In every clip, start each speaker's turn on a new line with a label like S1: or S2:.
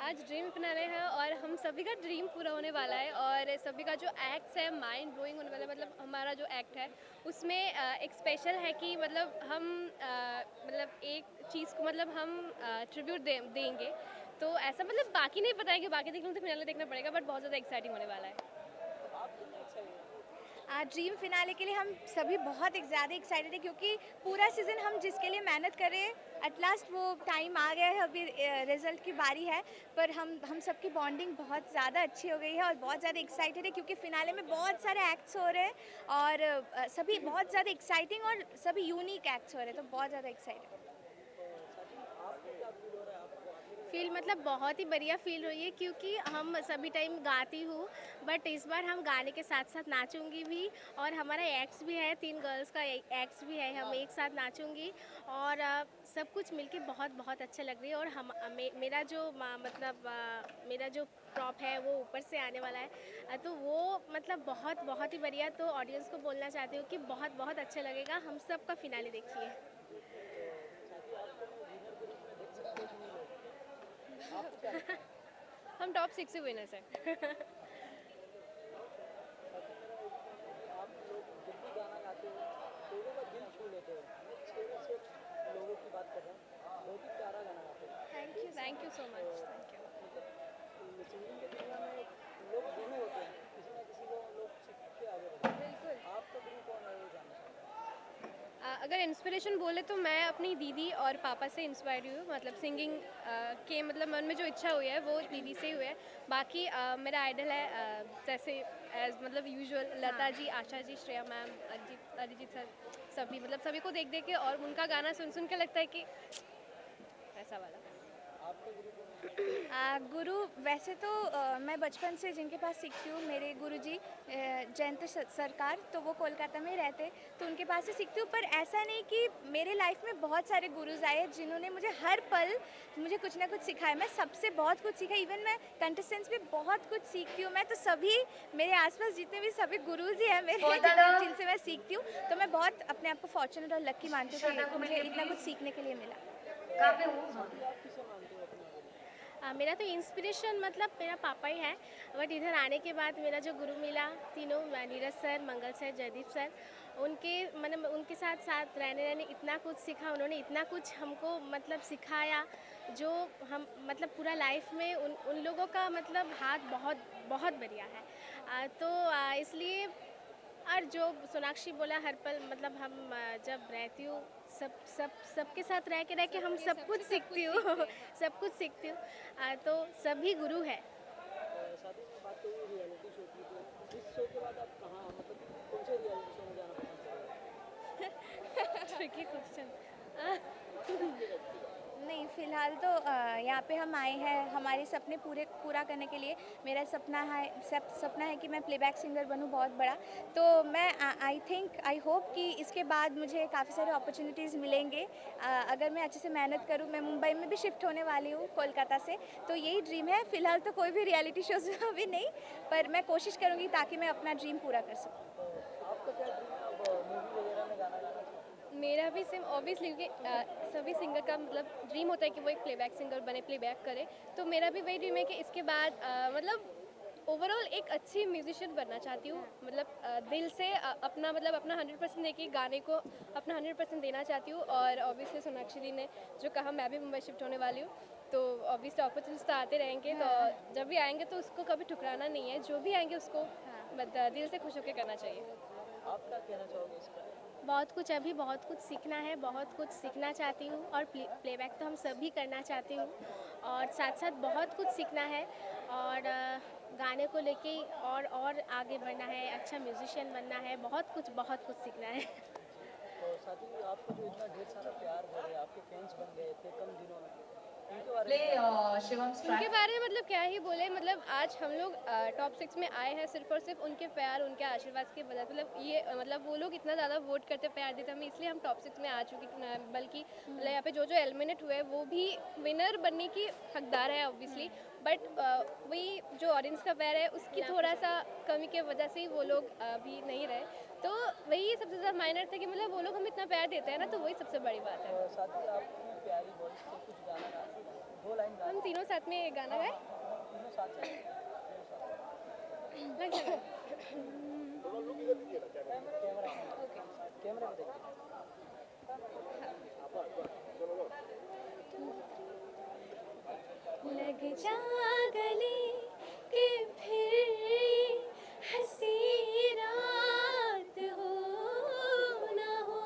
S1: आज dream finale है और हम सभी का ड्रीम पूरा होने वाला है और सभी का जो एक्ट है माइंड ब्लोइंग होने वाला है। मतलब हमारा जो एक्ट है उसमें एक स्पेशल है कि मतलब हम मतलब एक चीज़ को मतलब हम ट्रिब्यूट देंगे। तो ऐसा मतलब बाकी नहीं पता है कि बाकी देखने तो फिनाले देखना पड़ेगा, बट बहुत ज़्यादा एक्साइटिंग होने वाला है।
S2: ड्रीम फिनाले के लिए हम सभी बहुत ज़्यादा एक्साइटेड है क्योंकि पूरा सीज़न हम जिसके लिए मेहनत कर रहे हैं एट लास्ट वो टाइम आ गया है। अभी रिजल्ट की बारी है, पर हम सबकी बॉन्डिंग बहुत ज़्यादा अच्छी हो गई है और बहुत ज़्यादा एक्साइटेड है क्योंकि फिनाले में बहुत सारे एक्ट्स हो रहे हैं और सभी बहुत ज़्यादा एक्साइटिंग और सभी यूनिक एक्ट्स हो रहे हैं, तो बहुत ज़्यादा एक्साइटेड।
S3: फ़ील मतलब बहुत ही बढ़िया फ़ील हुई है क्योंकि हम सभी टाइम गाती हूँ, बट इस बार हम गाने के साथ-साथ नाचूँगी भी और हमारा एक्ट्स भी है, 3 गर्ल्स का ए एक्ट्स भी है, हम एक साथ नाचूँगी और सब कुछ मिलके बहुत-बहुत अच्छा लग रही है और हम मेरा जो मतलब मेरा जो प्रॉप है वो ऊपर से आने वाला है। तो वो मतलब बहुत-बहुत ही बढ़िया, तो ऑडियंस को बोलना चाहती हूँ कि बहुत-बहुत अच्छा लगेगा, हम सबका फिनाले देखिए।
S1: हम टॉप 6 से विनर्स हैं।
S2: Thank you so
S1: thank you so
S2: much.
S1: Much, thank you.
S2: बिल्कुल।
S1: अगर इंस्पिरेशन बोले तो मैं अपनी दीदी और पापा से इंस्पायर्ड हुई हूँ। मतलब सिंगिंग के मतलब मन में जो इच्छा हुई है वो दीदी से ही हुई है। बाकी मेरा आइडल है जैसे एज मतलब यूजुअल लता
S2: हाँ।
S1: जी, आशा जी, श्रेया मैम, अरिजीत सर, सभी मतलब सभी को देख देख के और उनका गाना सुन सुन के लगता है कि ऐसा वाला।
S2: गुरु वैसे तो मैं बचपन से जिनके पास सीखती हूँ, मेरे गुरुजी जयंत सरकार, तो वो कोलकाता में ही रहते, तो उनके पास से सीखती हूँ। पर ऐसा नहीं कि मेरे लाइफ में बहुत सारे गुरुज आए जिन्होंने मुझे हर पल मुझे कुछ ना कुछ सिखाया। मैं सबसे बहुत कुछ सीखा, इवन मैं कंटेस्टेंट्स भी बहुत कुछ सीखती हूँ। मैं तो सभी मेरे आसपास जितने भी सभी गुरुज ही हैं मेरे जिनसे मैं सीखती हूँ, तो मैं बहुत अपने आप को फॉर्चुनेट और लकी मानती हूँ
S3: श्रद्धा
S2: कि
S3: को
S2: मुझे
S3: मिलिए
S2: इतना कुछ
S3: प्लीज़।
S2: सीखने के लिए मिला।
S3: कहाँ पे हूँ? हाँ। मेरा तो इंस्पिरेशन मतलब मेरा पापा ही है, बट इधर आने के बाद मेरा जो गुरु मिला तीनों, नीरज सर, मंगल सर, जयदीप सर, उनके मतलब उनके साथ साथ रहने रहने इतना कुछ सीखा, उन्होंने इतना कुछ हमको मतलब सिखाया जो हम मतलब पूरा लाइफ में उन उन लोगों का मतलब हाथ बहुत बहुत बढ़िया है। तो इसलिए और जो सोनाक्षी बोला हर पल मतलब हम जब रहती हूँ सबके साथ रह के हम
S1: सबके
S3: सब कुछ
S1: सबसे सब कुछ
S3: सीखती
S1: सीखते
S3: हूँ।
S1: हैं।
S3: सब कुछ सीखती हूँ। तो सभी गुरु है।
S1: Tricky question.
S2: नहीं, फ़िलहाल तो यहाँ पे हम आए हैं हमारे सपने पूरा करने के लिए। मेरा सपना है कि मैं प्लेबैक सिंगर बनूँ बहुत बड़ा। तो मैं आई होप कि इसके बाद मुझे काफ़ी सारे अपॉर्च्युनिटीज़ मिलेंगे। अगर मैं अच्छे से मेहनत करूँ, मैं मुंबई में भी शिफ्ट होने वाली हूँ कोलकाता से, तो यही ड्रीम है। फ़िलहाल तो कोई भी रियलिटी शोज़ में अभी नहीं, पर मैं कोशिश करूँगी ताकि मैं अपना ड्रीम पूरा कर सकूँ।
S1: मेरा भी सेम ऑब्वियसली, क्योंकि सभी सिंगर का मतलब ड्रीम होता है कि वो एक प्लेबैक सिंगर बने, प्लेबैक करे। तो मेरा भी वही ड्रीम है कि इसके बाद मतलब ओवरऑल एक अच्छी म्यूजिशियन बनना चाहती हूँ। मतलब दिल से अपना मतलब अपना 100% देके गाने को अपना 100% देना चाहती हूँ। और ऑब्वियसली सोनाक्षी जी ने जो कहा, मैं भी मुंबई शिफ्ट होने वाली हूँ, तो ऑब्वियसली अपॉर्चुनिटीज तो आते रहेंगे। तो
S2: हाँ।
S1: जब भी आएंगे तो उसको कभी ठुकराना नहीं है, जो भी आएंगे उसको
S2: हाँ।
S1: दिल से खुश होकर करना चाहिए।
S3: बहुत कुछ अभी बहुत कुछ सीखना है, बहुत कुछ सीखना चाहती हूँ और प्लेबैक तो हम सभी करना चाहती हूँ और साथ साथ बहुत कुछ सीखना है और गाने को लेके और आगे बढ़ना है, अच्छा म्यूजिशियन बनना है, बहुत कुछ सीखना है। प्ले शिवम्स
S1: उनके
S3: ट्रैक।
S1: बारे में मतलब क्या ही बोले। मतलब आज हम लोग टॉप 6 में आए हैं सिर्फ और सिर्फ उनके प्यार, उनके आशीर्वाद की वजह से। मतलब ये मतलब वो लोग इतना ज़्यादा वोट करते, प्यार देते हमें, इसलिए हम टॉप 6 में आ चुके बल्कि मतलब यहाँ पे जो जो एलिमिनेट हुए वो भी विनर बनने की हकदार है ऑब्वियसली। बट वही जो ऑडियंस का प्यार है उसकी
S3: यहाँ पे
S1: थोड़ा
S3: जाओ।
S1: सा कमी के वजह से ही वो लोग अभी नहीं रहे। तो वही सबसे ज़्यादा मायनर था कि मतलब वो लोग हमें इतना प्यार देते हैं ना, तो वही सबसे बड़ी बात है।
S4: और साथ ही आपकी प्यारी वॉइस से कुछ गाना गा, 2 लाइन गा,
S1: हम तीनों साथ में एक गाना गाए।
S4: तीनों साथ साथ
S1: लग जाएगा।
S4: कैमरा कैमरा कैमरे पे देखिए।
S2: लग जा गले कि फिर हंसी रात हो ना हो,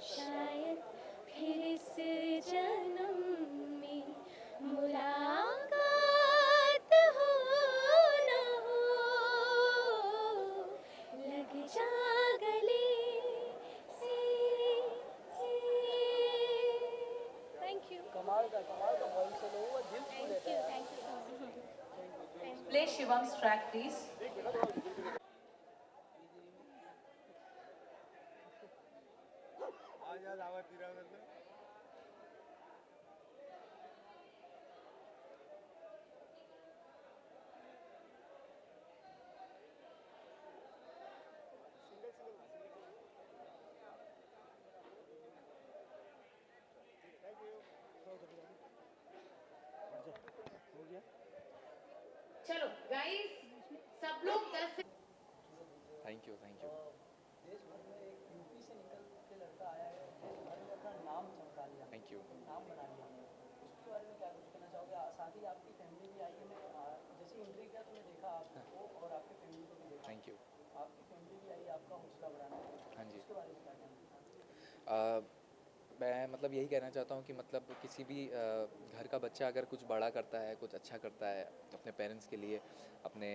S2: शायद फिर इस जन्म में मुलाकात हो ना हो, लग जा गले से।
S1: Thank you.
S4: कमाल का वॉइस है, लोगों का दिल छू लेता है।
S1: Thank you so much.
S5: Play Shivam's track, please. चलो गाइस, सब लोग 10 से
S6: थैंक यू
S4: देश भर में एक यूपी से निकल के लड़का आया है, देश भर में अपना नाम चमका लिया,
S6: थैंक यू।
S4: नाम बना लिया। उसके बारे में क्या कुछ कहना चाहोगे? साथ ही आपकी फैमिली भी आई है, मैं जैसे एंट्री किया तो मैं देखा आपको और आपकी फैमिली को भी देखा।
S6: Thank you.
S4: आपकी फैमिली भी आई, आपका हौसला बढ़ाना।
S6: हाँ जी।
S4: उसके बारे में क्या कहना?
S6: मैं मतलब यही कहना चाहता हूँ कि मतलब किसी भी घर का बच्चा अगर कुछ बड़ा करता है, कुछ अच्छा करता है अपने पेरेंट्स के लिए, अपने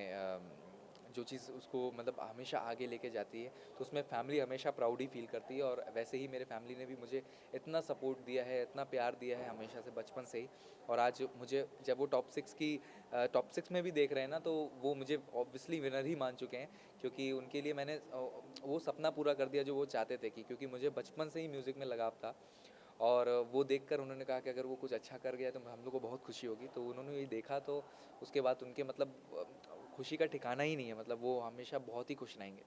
S6: जो चीज़ उसको मतलब हमेशा आगे लेके जाती है, तो उसमें फैमिली हमेशा प्राउड ही फील करती है। और वैसे ही मेरे फैमिली ने भी मुझे इतना सपोर्ट दिया है, इतना प्यार दिया है हमेशा से, बचपन से ही। और आज मुझे जब वो टॉप सिक्स में भी देख रहे हैं ना, तो वो मुझे ऑब्वियसली विनर ही मान चुके हैं, क्योंकि उनके लिए मैंने वो सपना पूरा कर दिया जो वो चाहते थे। कि क्योंकि मुझे बचपन से ही म्यूज़िक में लगाव था, और वो देखकर उन्होंने कहा कि अगर वो कुछ अच्छा कर गया तो हम लोग को बहुत खुशी होगी। तो उन्होंने ये देखा, तो उसके बाद उनके मतलब खुशी का ठिकाना ही नहीं है, मतलब वो हमेशा बहुत ही खुश रहेंगे।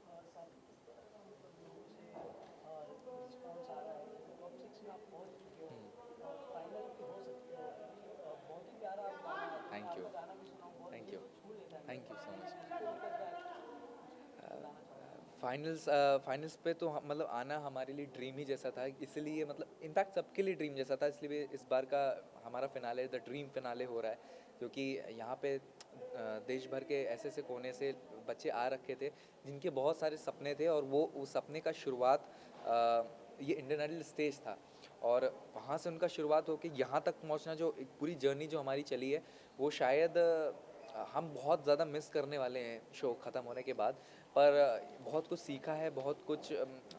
S4: और साथ ही किस तरह का मतलब लोगों से रिस्पॉन्स आ रहा है? जैसे टॉप 6 में आप पहुंच चुके हो और फाइनल भी हो सकते हो, क्योंकि बहुत ही प्यारा आप गाना है।
S6: Thank you.
S4: आपका गाना भी सुना हूँ, बहुत
S6: थैंक
S4: दिल
S6: यू।
S4: को छू लेता है।
S6: Thank you so much.
S4: उसको लेकर क्या बताना चाहोगे?
S6: फाइनल्स पे तो मतलब आना हमारे लिए ड्रीम ही जैसा था, इसलिए मतलब इनफैक्ट सबके लिए ड्रीम जैसा था, इसलिए इस बार का हमारा फिनाले द ड्रीम फिनाले हो रहा है। क्योंकि यहाँ पे देश भर के ऐसे ऐसे कोने से बच्चे आ रखे थे जिनके बहुत सारे सपने थे, और वो उस सपने का शुरुआत ये इंडियन आइडल स्टेज था। और वहाँ से उनका शुरुआत होकर यहाँ तक पहुँचना, जो एक पूरी जर्नी जो हमारी चली है, वो शायद हम बहुत ज़्यादा मिस करने वाले हैं शो ख़त्म होने के बाद। पर बहुत कुछ सीखा है, बहुत कुछ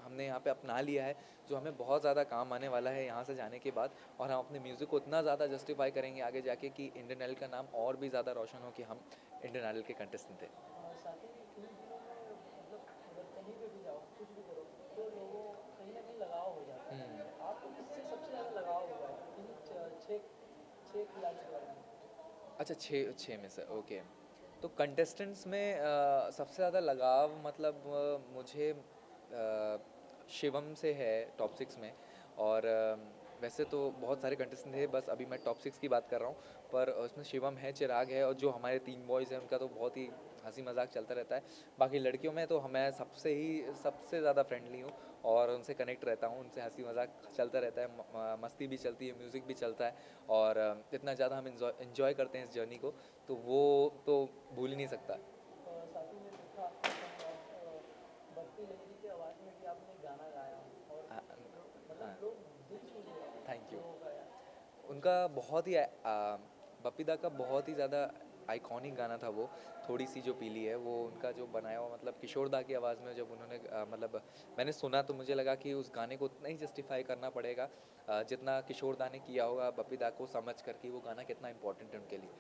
S6: हमने यहाँ पे अपना लिया है, जो हमें बहुत ज़्यादा काम आने वाला है यहाँ से जाने के बाद। और हम अपने म्यूज़िक को इतना ज़्यादा जस्टिफाई करेंगे आगे जाके कि इंडियन आइडल का नाम और भी ज़्यादा रोशन हो कि हम इंडियन आइडल के कंटेस्टेंट थे।
S4: और साथ ही इन दिनों में मतलब अगर कहीं पे भी जाओ, कुछ भी करो, तो लोगों कहीं ना कहीं लगाव हो जाता है। आपको किससे सबसे ज़्यादा लगाव हुआ है? इन छः खिलाड़ी के बारे में।
S6: अच्छा, छः में से ओके। तो कंटेस्टेंट्स में सबसे ज़्यादा लगाव मतलब मुझे शिवम से है टॉप सिक्स में। और वैसे तो बहुत सारे कंटेस्टेंट थे, बस अभी मैं टॉप सिक्स की बात कर रहा हूँ। पर उसमें शिवम है, चिराग है, और जो हमारे 3 बॉयज़ हैं उनका तो बहुत ही हंसी मजाक चलता रहता है। बाकी लड़कियों में तो मैं सबसे ज़्यादा फ्रेंडली हूँ, और उनसे कनेक्ट रहता हूँ, उनसे हंसी मजाक चलता रहता है, मस्ती भी चलती है, म्यूज़िक भी चलता है। और इतना ज़्यादा हम इन्जॉय करते हैं इस जर्नी को, तो वो तो भूल ही नहीं सकता।
S4: और साथ ही में देखा भक्ति लहरी की आवाज़ में भी आपने गाना गाया, और
S6: हाँ,
S4: मतलब लोग दिल छू लिए हैं
S6: थैंक यू।
S4: लोगों का यार।
S6: उनका बहुत ही बपीदा का बहुत ही ज़्यादा आइकॉनिक गाना था वो, थोड़ी सी जो पीली है, वो उनका जो बनाया हुआ, मतलब किशोर दा की आवाज़ में जब उन्होंने मतलब मैंने सुना, तो मुझे लगा कि उस गाने को उतना ही जस्टिफाई करना पड़ेगा जितना किशोर दा ने किया होगा बपीदा को समझ कर कि वो गाना कितना इंपॉर्टेंट है उनके लिए।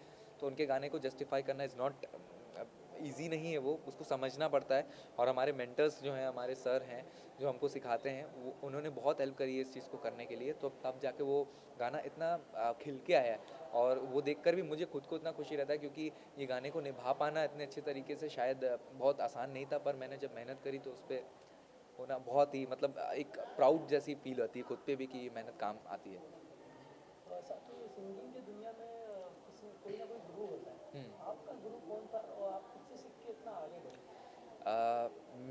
S6: तो उनके गाने को जस्टिफाई करना इज़ नॉट इजी नहीं है वो, उसको समझना पड़ता है। और हमारे मेंटर्स जो हैं, हमारे सर हैं जो हमको सिखाते हैं, वो उन्होंने बहुत हेल्प करी है इस चीज़ को करने के लिए। तो तब जाके वो गाना इतना खिल के आया है, और वो देखकर भी मुझे खुद को इतना खुशी रहता है, क्योंकि ये गाने को निभा पाना इतने अच्छे तरीके से शायद बहुत आसान नहीं था, पर मैंने जब मेहनत करी तो उस पर होना बहुत ही मतलब एक प्राउड जैसी फील होती है खुद पे भी कि ये मेहनत काम आती है।
S4: साथ ही सिंगिंग की दुनिया में किसी कोई ना कोई गुरु होता है, आपका गुरु कौन था और आप किससे सीख के इतना आगे बढ़े?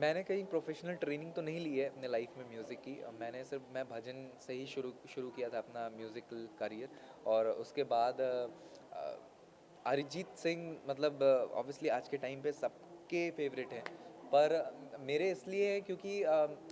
S6: मैंने कहीं प्रोफेशनल ट्रेनिंग तो नहीं ली है अपने लाइफ में म्यूज़िक की। मैंने सिर्फ मैं भजन से ही शुरू किया था अपना म्यूज़िकल करियर। और उसके बाद अरिजीत सिंह मतलब ऑब्वियसली आज के टाइम पे सबके फेवरेट हैं, पर मेरे इसलिए है क्योंकि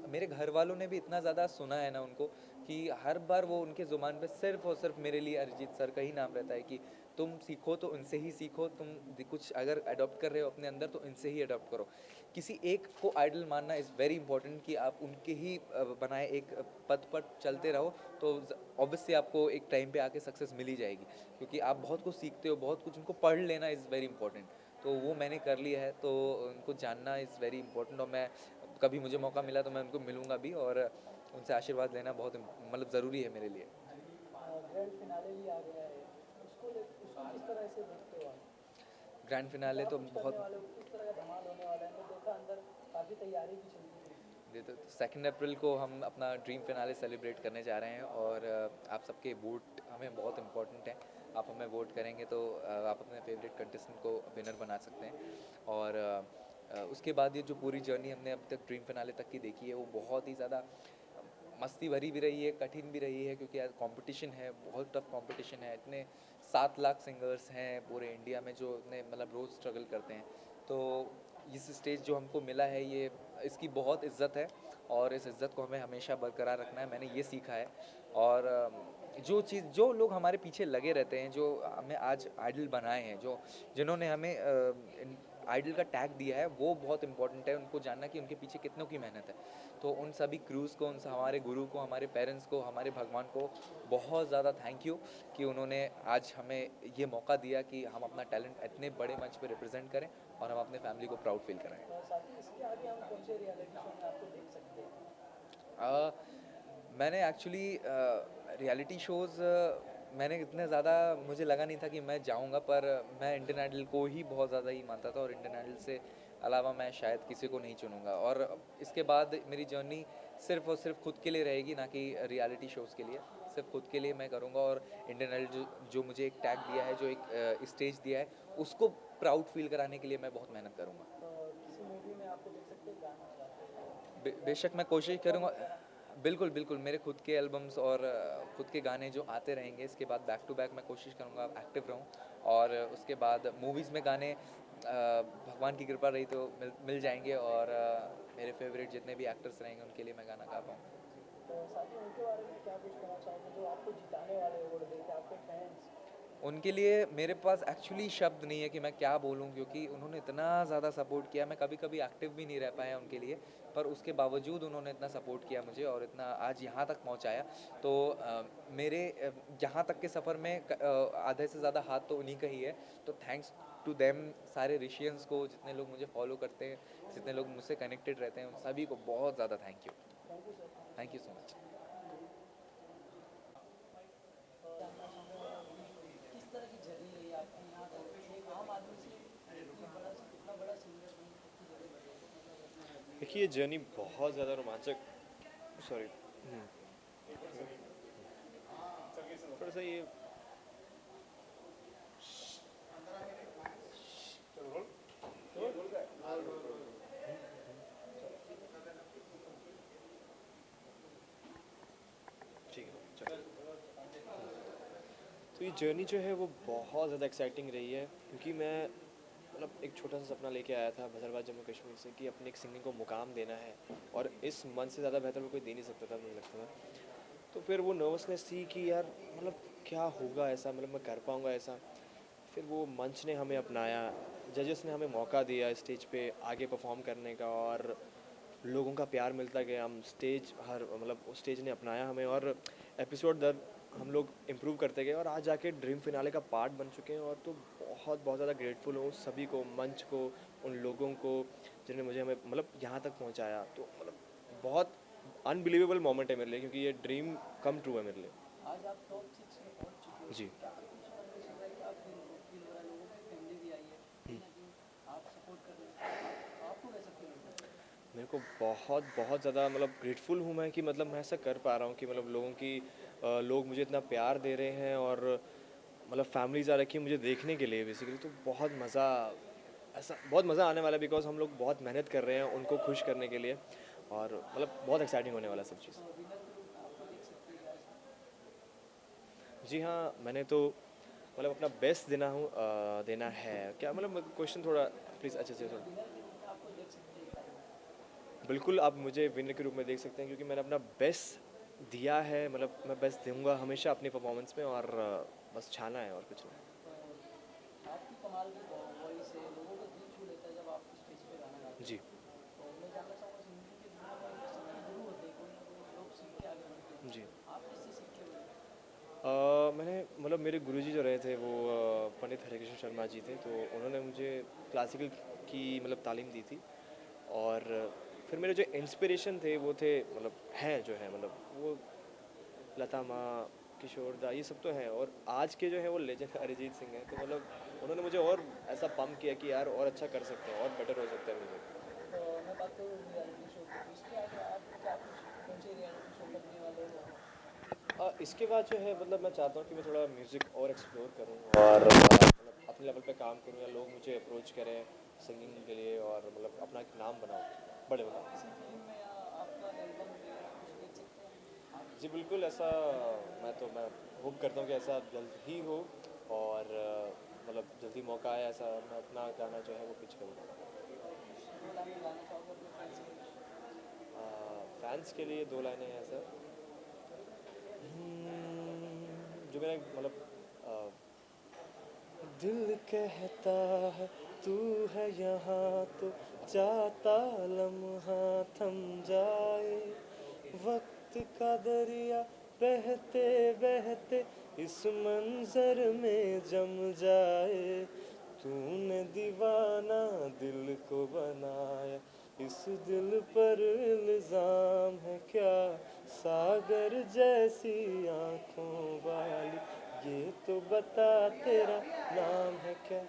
S6: मेरे घर वालों ने भी इतना ज़्यादा सुना है ना उनको, कि हर बार वो उनके ज़ुबान पे सिर्फ़ और सिर्फ मेरे लिए अरिजीत सर का ही नाम रहता है कि तुम सीखो तो उनसे ही सीखो, तुम कुछ अगर अडॉप्ट कर रहे हो अपने अंदर तो इनसे ही अडॉप्ट करो। किसी एक को आइडल मानना इज़ वेरी इंपॉर्टेंट, कि आप उनके ही बनाए एक पथ पर चलते रहो, तो ऑब्वियसली आपको एक टाइम पे आके सक्सेस मिल ही जाएगी, क्योंकि आप बहुत कुछ सीखते हो, बहुत कुछ उनको पढ़ लेना इज़ वेरी इंपॉर्टेंट। तो वो मैंने कर लिया है, तो उनको जानना इज़ वेरी इंपॉर्टेंट। और मैं कभी मुझे मौका मिला तो मैं उनको मिलूँगा भी, और उनसे आशीर्वाद लेना बहुत मतलब ज़रूरी है मेरे लिए।
S4: ग्रैंड फिनाले भी आ गया है, उसको किस तरह से देखते हो आप?
S6: ग्रैंड फिनाले तो
S4: कुछ करने
S6: बहुत
S4: वाले हो, किस तरह का धमाल होने वाला है? मैं देखा अंदर काफ़ी तैयारी भी चल रही है।
S6: जी, तो 2 अप्रैल को हम अपना ड्रीम फिनाले सेलिब्रेट करने जा रहे हैं, और आप सबके वोट हमें बहुत इम्पोर्टेंट है। आप हमें वोट करेंगे तो आप अपने फेवरेट कंटेस्टेंट को विनर बना सकते हैं। और उसके बाद ये जो पूरी जर्नी हमने अब तक ड्रीम फिनाले तक की देखी है, वो बहुत ही ज़्यादा मस्ती भरी भी रही है, कठिन भी रही है, क्योंकि आज कंपटीशन है, बहुत टफ कंपटीशन है। इतने 7 लाख सिंगर्स हैं पूरे इंडिया में जो इतने मतलब रोज़ स्ट्रगल करते हैं। तो इस स्टेज जो हमको मिला है, ये इसकी बहुत इज़्ज़त है, और इस इज़्ज़त को हमें हमेशा बरकरार रखना है। मैंने ये सीखा है। और जो लोग हमारे पीछे लगे रहते हैं, जो हमें आज आइडल बनाए हैं, जिन्होंने हमें आइडल का टैग दिया है, वो बहुत इंपॉर्टेंट है उनको जानना कि उनके पीछे कितनों की मेहनत है। तो उन सभी क्रूज़ को, हमारे गुरु को, हमारे पेरेंट्स को, हमारे भगवान को बहुत ज़्यादा थैंक यू कि उन्होंने आज हमें ये मौका दिया कि हम अपना टैलेंट इतने बड़े मंच पे रिप्रेजेंट करें, और हम अपने फैमिली को प्राउड फील कराएं।
S4: और साथ ही इसके आगे हम कौन से रियलिटी शो में आपको देख सकते हैं?
S6: मैंने एक्चुअली रियलिटी शोज़ मैंने इतने ज़्यादा मुझे लगा नहीं था कि मैं जाऊंगा, पर मैं इंडियन आइडल को ही बहुत ज़्यादा ही मानता था, और इंडियन आइडल से अलावा मैं शायद किसी को नहीं चुनूंगा। और इसके बाद मेरी जर्नी सिर्फ और सिर्फ खुद के लिए रहेगी, ना कि रियलिटी शोज़ के लिए। सिर्फ खुद के लिए मैं करूंगा, और इंडियन आइडल जो मुझे एक टैग दिया है, जो एक स्टेज दिया है, उसको प्राउड फील कराने के लिए मैं बहुत मेहनत करूँगा।
S4: किसी मूवी में आपको देख सकते हैं गाना गाते हुए?
S6: बेशक मैं कोशिश करूँगा। बिल्कुल, बिल्कुल, मेरे खुद के एल्बम्स और खुद के गाने जो आते रहेंगे, इसके बाद बैक टू बैक मैं कोशिश करूँगा एक्टिव रहूँ। और उसके बाद मूवीज़ में गाने भगवान की कृपा रही तो मिल जाएंगे, और मेरे फेवरेट जितने भी एक्टर्स रहेंगे उनके लिए मैं गाना गा पाऊँ।
S4: तो साथ ही उनके बारे में क्या कुछ कहना चाहोगे जो आपको जिताने वाले अवार्ड देते आपके फैंस?
S6: उनके लिए मेरे पास एक्चुअली शब्द नहीं है कि मैं क्या बोलूं, क्योंकि उन्होंने इतना ज़्यादा सपोर्ट किया। मैं कभी कभी एक्टिव भी नहीं रह पाया उनके लिए, पर उसके बावजूद उन्होंने इतना सपोर्ट किया मुझे, और इतना आज यहाँ तक पहुँचाया। तो मेरे यहाँ तक के सफ़र में आधे से ज़्यादा हाथ तो उन्हीं का ही है। तो थैंक्स टू देम, सारे ऋषियंस को, जितने लोग मुझे फॉलो करते हैं, जितने लोग मुझसे कनेक्टेड रहते हैं, उन सभी को बहुत ज़्यादा thank you.
S4: Thank you sir.
S6: Thank you so much.
S4: किस तरह की जर्नी रही आपकी यहाँ तक एक आम आदमी से इतना बड़ा सिंगर बनने?
S7: देखिए ये जर्नी बहुत ज़्यादा रोमांचक, सॉरी थोड़ा सा ये ठीक है चलो। तो ये जर्नी जो है वो बहुत ज़्यादा एक्साइटिंग रही है, क्योंकि मैं मतलब एक छोटा सा सपना लेके आया था हैदराबाद जम्मू कश्मीर से कि अपने एक सिंगिंग को मुकाम देना है, और इस मंच से ज़्यादा बेहतर कोई दे नहीं सकता था मुझे लगता था। तो फिर वो नर्वसनेस थी कि यार मतलब क्या होगा ऐसा, मतलब मैं कर पाऊँगा ऐसा। फिर वो मंच ने हमें अपनाया, जजेस ने हमें मौका दिया स्टेज पे आगे परफॉर्म करने का, और लोगों का प्यार मिलता गया। हम स्टेज हर मतलब उस स्टेज ने अपनाया हमें, और एपिसोड दर हम लोग इम्प्रूव करते गए, और आज जाके ड्रीम फिनाले का पार्ट बन चुके हैं। और तो बहुत बहुत ज़्यादा ग्रेटफुल हूँ सभी को, मंच को, उन लोगों को जिन्होंने मुझे हमें मतलब यहाँ तक पहुँचाया। तो मतलब बहुत अनबिलीवेबल मोमेंट है मेरे लिए, क्योंकि ये ड्रीम कम ट्रू है मेरे लिए।
S4: आज आप टॉप 6 में पहुंच चुके हो।
S7: जी।
S4: क्या कुछ मन में चल रहा है कि आप फील हो रहा है, लोगों की फैमिली भी आई है, कहीं ना कहीं आप सपोर्ट कर रहे हैं, आपको कैसा फील होता है?
S7: मेरे को बहुत बहुत ज़्यादा मतलब ग्रेटफुल हूँ मैं कि मतलब मैं ऐसा कर पा रहा हूँ कि मतलब लोगों की लोग मुझे इतना प्यार दे रहे हैं, और मतलब फैमिलीज़ आ रखी है मुझे देखने के लिए बेसिकली। तो बहुत मज़ा, ऐसा बहुत मज़ा आने वाला है, बिकॉज हम लोग बहुत मेहनत कर रहे हैं उनको खुश करने के लिए, और मतलब बहुत एक्साइटिंग होने वाला है सब चीज़।
S4: विनर के रूप में आपको देख सकते हैं आज।
S7: जी हाँ, मैंने तो मतलब अपना बेस्ट देना है क्या, मतलब क्वेश्चन थोड़ा प्लीज़ अच्छे से थोड़ा।
S4: विनर के रूप में आपको देख सकते हैं।
S7: बिल्कुल, आप मुझे विनर के रूप में देख सकते हैं, क्योंकि मैंने अपना बेस्ट दिया है, मतलब मैं बेस्ट दूंगा हमेशा अपनी परफॉर्मेंस में, और बस छाना है और कुछ नहीं।
S4: आपकी कमाल की वॉइस है, लोगों का दिल छू लेता है जब आप स्टेज पे गाना गाते
S7: जी।
S4: हैं। तो मैं जानना चाहूँगा, सिंगिंग की दुनिया में सबके गुरु होते हैं, कोई ना कोई लोग सीख के आगे बढ़ते हैं।
S7: जी।
S4: आप किससे सीख के बढ़े?
S7: मैंने मतलब मेरे गुरुजी जो रहे थे वो पंडित हरिकृष्ण शर्मा जी थे, तो उन्होंने मुझे क्लासिकल की मतलब तालीम दी थी। और फिर मेरे जो इंस्पिरेशन थे वो थे मतलब हैं जो है मतलब वो लता माँ, किशोर दा, ये सब तो हैं, और आज के जो है वो लेजेंड अरिजीत सिंह हैं। तो मतलब उन्होंने मुझे और ऐसा पंप किया कि यार और अच्छा कर सकते हैं और बेटर हो सकता है म्यूज़िक।
S4: तो मैं बात करूँ रियलिटी शो की, तो इसके आगे आप क्या कुछ कौन से रियलिटी शो करने वाले हो?
S7: इसके बाद जो है मतलब मैं चाहता हूँ कि मैं थोड़ा म्यूज़िक और एक्सप्लोर करूँ, और मतलब अपने लेवल पे काम करूँ, या लोग मुझे अप्रोच करें सिंगिंग के लिए, और मतलब अपना एक नाम बनाऊँ बड़े बड़ा।
S4: किसी फिल्म में या आपका एल्बम वगैरह कुछ देख सकते हैं?
S7: जी बिल्कुल, ऐसा मैं होप करता हूँ कि ऐसा जल्द ही हो, और मतलब जल्दी मौका आए ऐसा मैं अपना गाना जो है वो पिच करूँ।
S4: दो लाइनें गाना चाहोगे अपने फैंस के लिए?
S7: फैंस के लिए दो लाइनें हैं सर। जो मेरा मतलब अ, दिल कहता है तू है यहाँ, तो चाहता लम्हा थम जाए, वक्त का दरिया बहते बहते इस मंजर में जम जाए, तूने दीवाना दिल को बनाया, इस दिल पर इल्जाम है क्या, सागर जैसी आंखों वाली, ये तो बता तेरा नाम है क्या।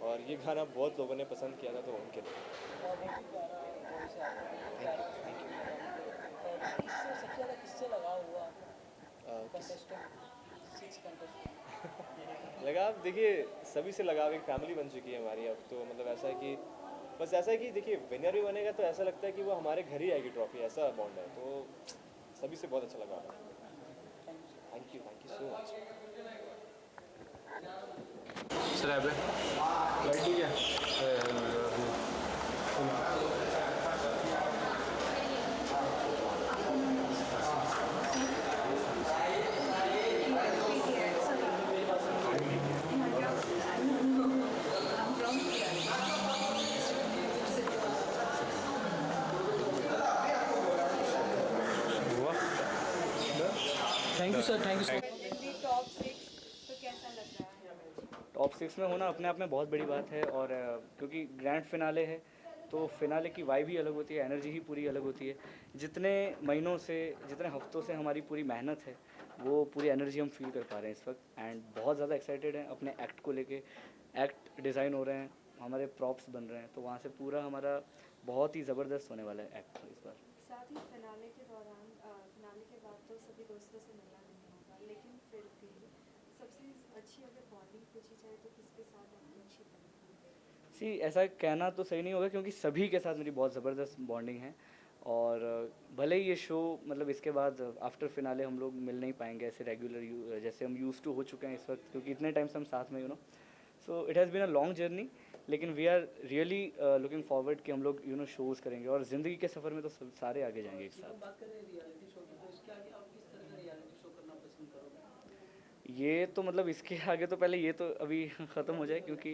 S7: और ये गाना बहुत लोगों ने पसंद किया था, तो उनके लिए।
S4: बहुत ही प्यारा वॉइस है आपका, बहुत ही प्यारा सुनने में लगा मुझे। और किससे सबसे ज़्यादा किससे लगाव हुआ कंटेस्टेंट, 6 कंटेस्टेंट?
S7: लगाव देखिए सभी से लगाव, एक फैमिली बन चुकी है हमारी अब तो, मतलब ऐसा है कि बस ऐसा है कि देखिए विनर भी बनेगा तो ऐसा लगता है कि वो हमारे घर ही आएगी ट्रॉफी, ऐसा बॉन्ड है, तो सभी से बहुत अच्छा लगा। Thank you so much.
S4: Thank you sir, thank you so much.
S2: Top 6 तो कैसा लग रहा है?
S8: टॉप 6 में होना अपने आप में बहुत बड़ी बात है, और क्योंकि ग्रैंड फिनाले है तो फिनाले की वाइब ही अलग होती है, एनर्जी ही पूरी अलग होती है। जितने महीनों से, जितने हफ्तों से हमारी पूरी मेहनत है, वो पूरी एनर्जी हम फील कर पा रहे हैं इस वक्त, एंड बहुत ज़्यादा एक्साइटेड हैं अपने एक्ट को लेके। एक्ट डिज़ाइन हो रहे हैं, हमारे प्रॉप्स बन रहे हैं, तो वहाँ से पूरा हमारा बहुत ही ज़बरदस्त होने वाला है एक्ट इस बार।
S2: साथ ही फिनाले के दौरान फिनाले के बाद तो सभी दोस्तों से मिलना नहीं होगा, लेकिन फिर भी सबसे अच्छी अगर बॉन्डिंग पूछी जाए तो किसके साथ आपकी अच्छी बनेगी?
S8: सी ऐसा कहना तो सही नहीं होगा, क्योंकि सभी के साथ मेरी बहुत ज़बरदस्त बॉन्डिंग है, और भले ही ये शो मतलब इसके बाद आफ्टर फिनाले हम लोग मिल नहीं पाएंगे ऐसे रेगुलर जैसे हम यूज़ टू हो चुके हैं इस वक्त, क्योंकि इतने टाइम से हम साथ में so it has been a long journey, लेकिन we are really looking forward कि हम लोग शोज़ करेंगे, और ज़िंदगी के सफ़र में तो सब सारे आगे जाएंगे एक
S4: जब हम
S8: साथ।
S4: बात करें रियलिटी शो की, तो इसके आगे आप किस तरह का रियलिटी शो करना पसंद करोगे?
S8: ये तो मतलब इसके आगे तो पहले ये तो अभी ख़त्म हो जाए, क्योंकि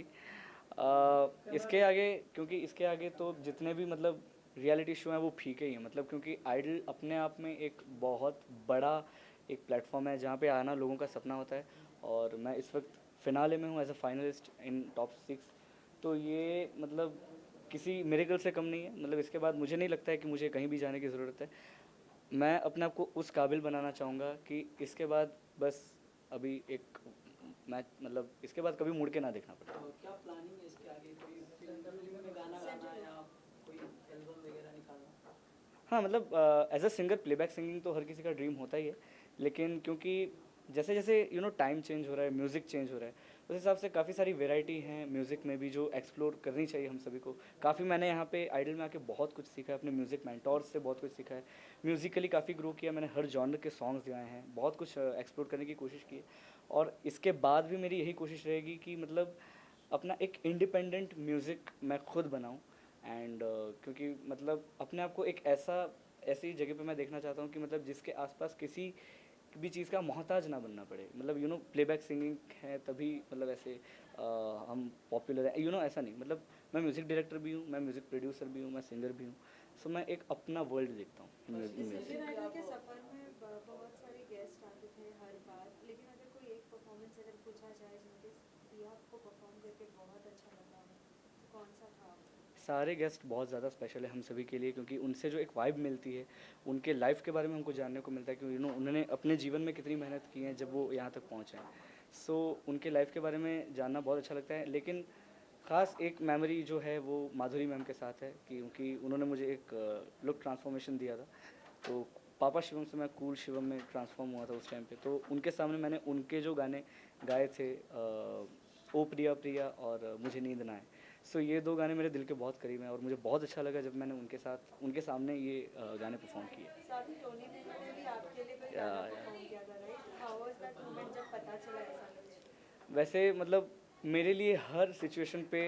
S8: इसके आगे तो जितने भी मतलब रियलिटी शो हैं वो फीके ही हैं, मतलब क्योंकि आइडल अपने आप में एक बहुत बड़ा एक प्लेटफॉर्म है जहाँ पे आना लोगों का सपना होता है, और मैं इस वक्त फिनाले में हूँ as a finalist in top 6, तो ये मतलब किसी मिरेकल से कम नहीं है। मतलब इसके बाद मुझे नहीं लगता है कि मुझे कहीं भी जाने की ज़रूरत है। मैं अपने आप को उस काबिल बनाना चाहूँगा कि इसके बाद बस अभी एक मैच, मतलब इसके बाद कभी मुड़ के ना देखना पड़े।
S4: तो क्या प्लानिंग है इसके आगे, कोई फिल्म में गाना गाना या कोई एल्बम वगैरह निकालना?
S8: हाँ, मतलब as a singer playback singing तो हर किसी का ड्रीम होता ही है, लेकिन क्योंकि जैसे जैसे टाइम चेंज हो रहा है, म्यूज़िक चेंज हो रहा है, उस हिसाब से काफ़ी सारी वैरायटी हैं म्यूज़िक में भी जो एक्सप्लोर करनी चाहिए हम सभी को। काफ़ी मैंने यहाँ पे आइडल में आके बहुत कुछ सीखा है, अपने म्यूज़िक मेंटोर्स से बहुत कुछ सीखा है, म्यूज़िकली काफ़ी ग्रो किया मैंने, हर जॉनर के सॉन्ग्स गाए हैं, बहुत कुछ एक्सप्लोर करने की कोशिश की है। और इसके बाद भी मेरी यही कोशिश रहेगी कि मतलब अपना एक इंडिपेंडेंट म्यूज़िक मैं खुद बनाऊँ। एंड क्योंकि मतलब अपने आप को एक ऐसी जगह पे मैं देखना चाहता हूँ कि मतलब जिसके आसपास किसी भी चीज़ का मोहताज ना बनना पड़े। मतलब प्लेबैक सिंगिंग है तभी मतलब ऐसे हम पॉपुलर है, ऐसा नहीं। मतलब मैं म्यूज़िक डायरेक्टर भी हूँ, मैं म्यूज़िक प्रोड्यूसर भी हूँ, मैं सिंगर भी हूँ। सो मैं एक अपना वर्ल्ड देखता हूँ म्यूज़िक।
S9: सचिन आइडल के सफ़र में बहुत सारे गेस्ट आते थे हर बार, लेकिन अगर कोई एक परफॉर्मेंस अगर पूछा जाए जिनके भी आपको परफॉर्म करके बहुत अच्छा लगा हो, तो कौन सा था?
S8: सारे गेस्ट बहुत ज़्यादा स्पेशल है हम सभी के लिए, क्योंकि उनसे जो एक वाइब मिलती है, उनके लाइफ के बारे में हमको जानने को मिलता है कि उन्होंने अपने जीवन में कितनी मेहनत की है जब वो यहाँ तक पहुँचे हैं। सो उनके लाइफ के बारे में जानना बहुत अच्छा लगता है। लेकिन ख़ास एक मेमोरी जो है वो माधुरी मैम के साथ है, क्योंकि उन्होंने मुझे एक लुक ट्रांसफॉर्मेशन दिया था। तो पापा शिवम से मैं कूल शिवम में ट्रांसफॉर्म हुआ था उस टाइम पे। तो उनके सामने मैंने उनके जो गाने गाए थे, ओ प्रिया प्रिया और मुझे नींद ना आए। सो ये 2 गाने मेरे दिल के बहुत करीब हैं और मुझे बहुत अच्छा लगा जब मैंने उनके सामने ये गाने परफॉर्म किए।
S9: साथ ही टोनी बेबी ने भी आपके लिए कोई गाना परफॉर्म किया था, right? How was that moment जब पता चला ऐसा कुछ?
S8: वैसे मतलब मेरे लिए हर सिचुएशन पे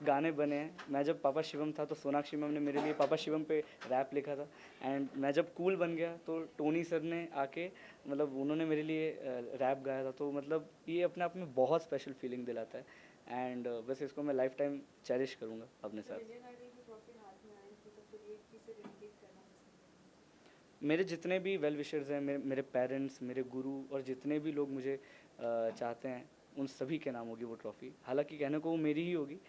S8: गाने बने हैं। मैं जब पापा शिवम था तो सोनाक्षी मैम ने मेरे लिए पापा शिवम पे रैप लिखा था। एंड मैं जब कूल बन गया तो टोनी सर ने आके मतलब उन्होंने मेरे लिए रैप गाया था। तो मतलब ये अपने आप में बहुत स्पेशल फीलिंग दिलाता है। एंड बस इसको मैं लाइफ टाइम चेरिश करूँगा अपने साथ।
S9: इंडियन आइडल की ट्रॉफी हाथ में आई थी, तो फिर एक किसे डेडिकेट करना पसंद करेंगे?
S8: मेरे जितने भी वेल विशर्स हैं, मेरे पेरेंट्स, मेरे गुरु और जितने भी लोग मुझे चाहते हैं, उन सभी के नाम होगी वो ट्रॉफ़ी। हालांकि कहने को वो मेरी ही होगी,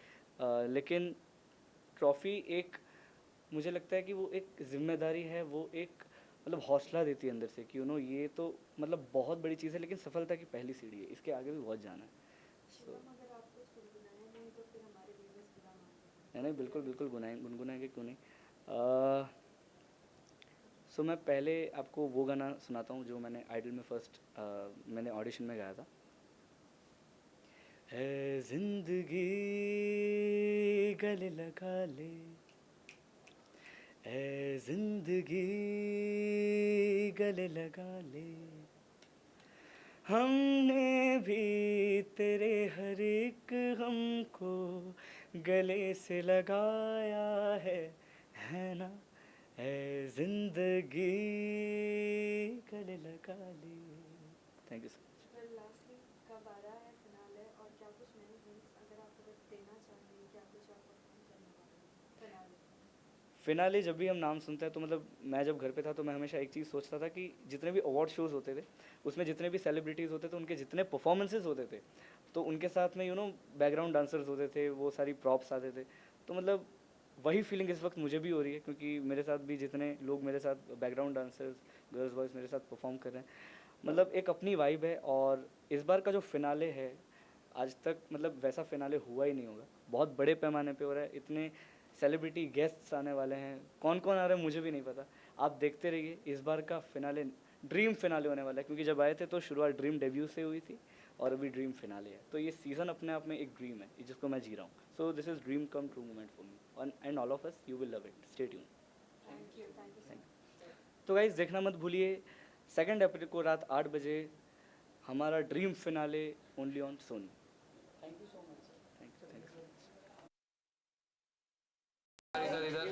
S8: लेकिन ट्रॉफ़ी एक मुझे लगता है कि वो एक ज़िम्मेदारी है, वो एक मतलब हौसला देती है अंदर से कि ये तो मतलब बहुत बड़ी चीज़ है, लेकिन सफलता की पहली सीढ़ी है, इसके आगे भी बहुत जाना है।
S9: शिवम, अगर आप कुछ गुनगुनाएं नहीं तो फिर हमारे व्यूअर्स बुरा मानेंगे।
S8: नहीं, बिल्कुल बिल्कुल गुनगुनाएंगे, क्यों नहीं। सो मैं पहले आपको वो गाना सुनाता हूँ जो मैंने आइडल में मैंने ऑडिशन में गाया था। है जिंदगी गले लगा ले, है जिंदगी गले लगा ले, हमने भी तेरे हर एक गम को गले से लगाया है ना, है जिंदगी गले लगा ले। Thank you so much.
S9: फिर लास्टली कब आ रहा है फिनाले, और क्या कुछ नई हिंट्स अगर आप अगर देना चाहें, क्या कुछ आप परफॉर्म करने वाले हैं फिनाले?
S8: फिनाले जब भी हम नाम सुनते हैं तो मतलब मैं जब घर पे था तो मैं हमेशा एक चीज़ सोचता था कि जितने भी अवार्ड शोज़ होते थे उसमें जितने भी सेलिब्रिटीज़ होते थे उनके जितने परफॉर्मेंसेज होते थे तो उनके साथ में बैकग्राउंड डांसर्स होते थे, वो सारी प्रॉप्स आते थे। तो मतलब वही फीलिंग इस वक्त मुझे भी हो रही है, क्योंकि मेरे साथ भी जितने लोग मेरे साथ बैकग्राउंड डांसर्स गर्ल्स बॉयज़ मेरे साथ परफॉर्म कर रहे हैं, मतलब एक अपनी वाइब है। और इस बार का जो फिनाले है, आज तक मतलब वैसा फिनाले हुआ ही नहीं होगा, बहुत बड़े पैमाने पे हो रहा है, इतने सेलिब्रिटी गेस्ट्स आने वाले हैं, कौन कौन आ रहा है मुझे भी नहीं पता। आप देखते रहिए, इस बार का फिनाले ड्रीम फिनाले होने वाला है, क्योंकि जब आए थे तो शुरुआत ड्रीम डेब्यू से हुई थी और अभी ड्रीम फिनाले है। तो ये सीज़न अपने आप में एक ड्रीम है जिसको मैं जी रहा हूँ। So this is dream come true moment for me and all of us, you will love it, stay tune.
S9: Thank you.
S8: तो गाइस देखना मत भूलिए 2 अप्रैल को रात 8 बजे हमारा dream finale only on Sony.
S4: Thank you so much sir.
S8: Thank you so much.
S10: इधर